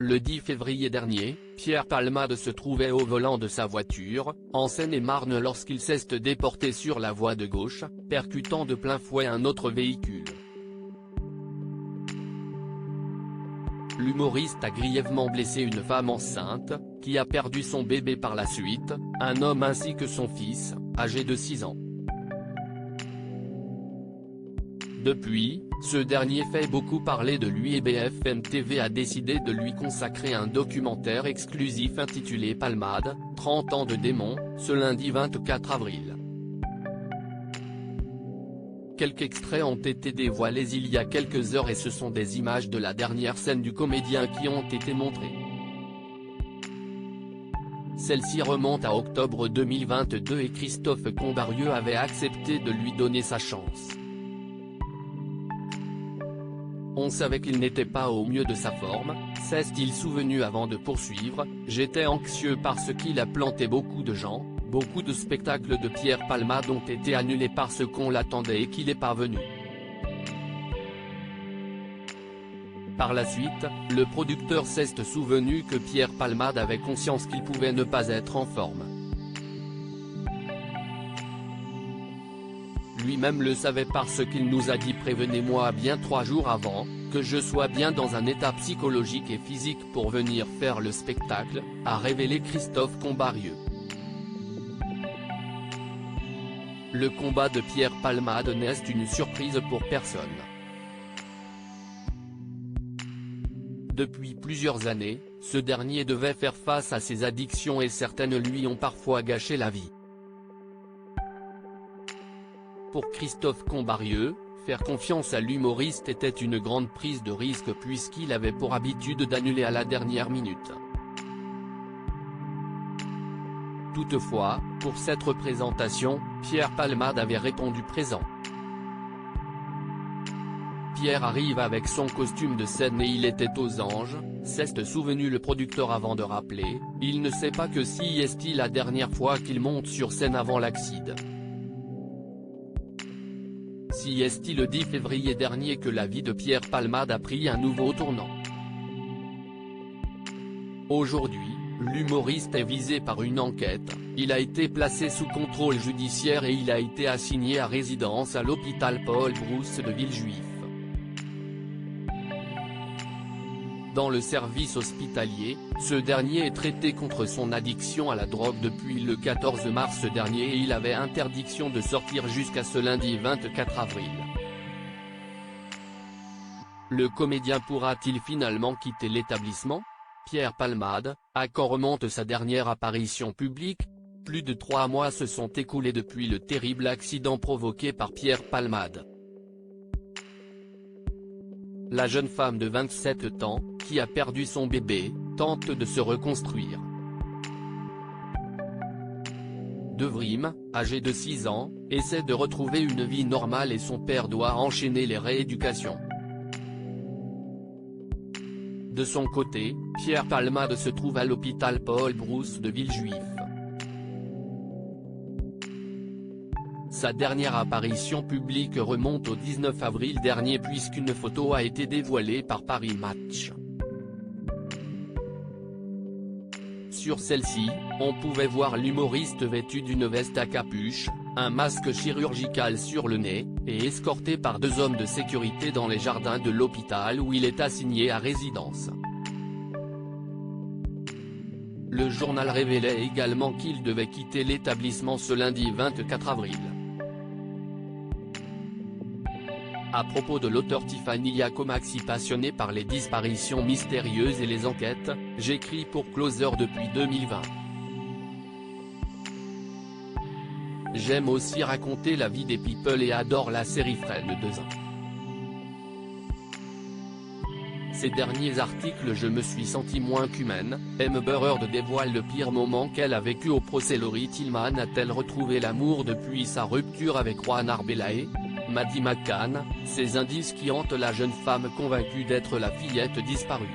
Le 10 février dernier, Pierre Palmade se trouvait au volant de sa voiture, en Seine-et-Marne lorsqu'il s'est déporté sur la voie de gauche, percutant de plein fouet un autre véhicule. L'humoriste a grièvement blessé une femme enceinte, qui a perdu son bébé par la suite, un homme ainsi que son fils, âgé de 6 ans. Depuis, ce dernier fait beaucoup parler de lui et BFM TV a décidé de lui consacrer un documentaire exclusif intitulé Palmade, 30 ans de démon, ce lundi 24 avril. Quelques extraits ont été dévoilés il y a quelques heures et ce sont des images de la dernière scène du comédien qui ont été montrées. Celle-ci remonte à octobre 2022 et Christophe Combarieux avait accepté de lui donner sa chance. On savait qu'il n'était pas au mieux de sa forme, s'est-il souvenu avant de poursuivre, j'étais anxieux parce qu'il a planté beaucoup de gens, beaucoup de spectacles de Pierre Palmade ont été annulés parce qu'on l'attendait et qu'il n'est pas venu. Par la suite, le producteur s'est souvenu que Pierre Palmade avait conscience qu'il pouvait ne pas être en forme. Lui-même le savait parce qu'il nous a dit « Prévenez-moi bien 3 jours avant, que je sois bien dans un état psychologique et physique pour venir faire le spectacle », a révélé Christophe Combarieux. Le combat de Pierre Palmade n'est une surprise pour personne. Depuis plusieurs années, ce dernier devait faire face à ses addictions et certaines lui ont parfois gâché la vie. Pour Christophe Combarieux, faire confiance à l'humoriste était une grande prise de risque puisqu'il avait pour habitude d'annuler à la dernière minute. Toutefois, pour cette représentation, Pierre Palmade avait répondu présent. Pierre arrive avec son costume de scène et il était aux anges, s'est souvenu le producteur avant de rappeler, il ne sait pas que si est la dernière fois qu'il monte sur scène avant l'accident. Si est le 10 février dernier que la vie de Pierre Palmade a pris un nouveau tournant. Aujourd'hui, l'humoriste est visé par une enquête, il a été placé sous contrôle judiciaire et il a été assigné à résidence à l'hôpital Paul Brousse de Villejuif. Dans le service hospitalier, ce dernier est traité contre son addiction à la drogue depuis le 14 mars dernier et il avait interdiction de sortir jusqu'à ce lundi 24 avril. Le comédien pourra-t-il finalement quitter l'établissement? Pierre Palmade, à quand remonte sa dernière apparition publique? Plus de 3 mois se sont écoulés depuis le terrible accident provoqué par Pierre Palmade. La jeune femme de 27 ans, qui a perdu son bébé, tente de se reconstruire. Devrim, âgé de 6 ans, essaie de retrouver une vie normale et son père doit enchaîner les rééducations. De son côté, Pierre Palmade se trouve à l'hôpital Paul Brousse de Villejuif. Sa dernière apparition publique remonte au 19 avril dernier puisqu'une photo a été dévoilée par Paris Match. Sur celle-ci, on pouvait voir l'humoriste vêtu d'une veste à capuche, un masque chirurgical sur le nez, et escorté par 2 hommes de sécurité dans les jardins de l'hôpital où il est assigné à résidence. Le journal révélait également qu'il devait quitter l'établissement ce lundi 24 avril. À propos de l'auteur Tiffany Yacomaxi passionnée par les disparitions mystérieuses et les enquêtes, j'écris pour Closer depuis 2020. J'aime aussi raconter la vie des people et adore la série Friends 2. Ces derniers articles je me suis senti moins qu'humaine, Amber Heard dévoile le pire moment qu'elle a vécu au procès. Laurie Tillman a-t-elle retrouvé l'amour depuis sa rupture avec Juan Arbelae? Maddie McCann, ces indices qui hantent la jeune femme convaincue d'être la fillette disparue.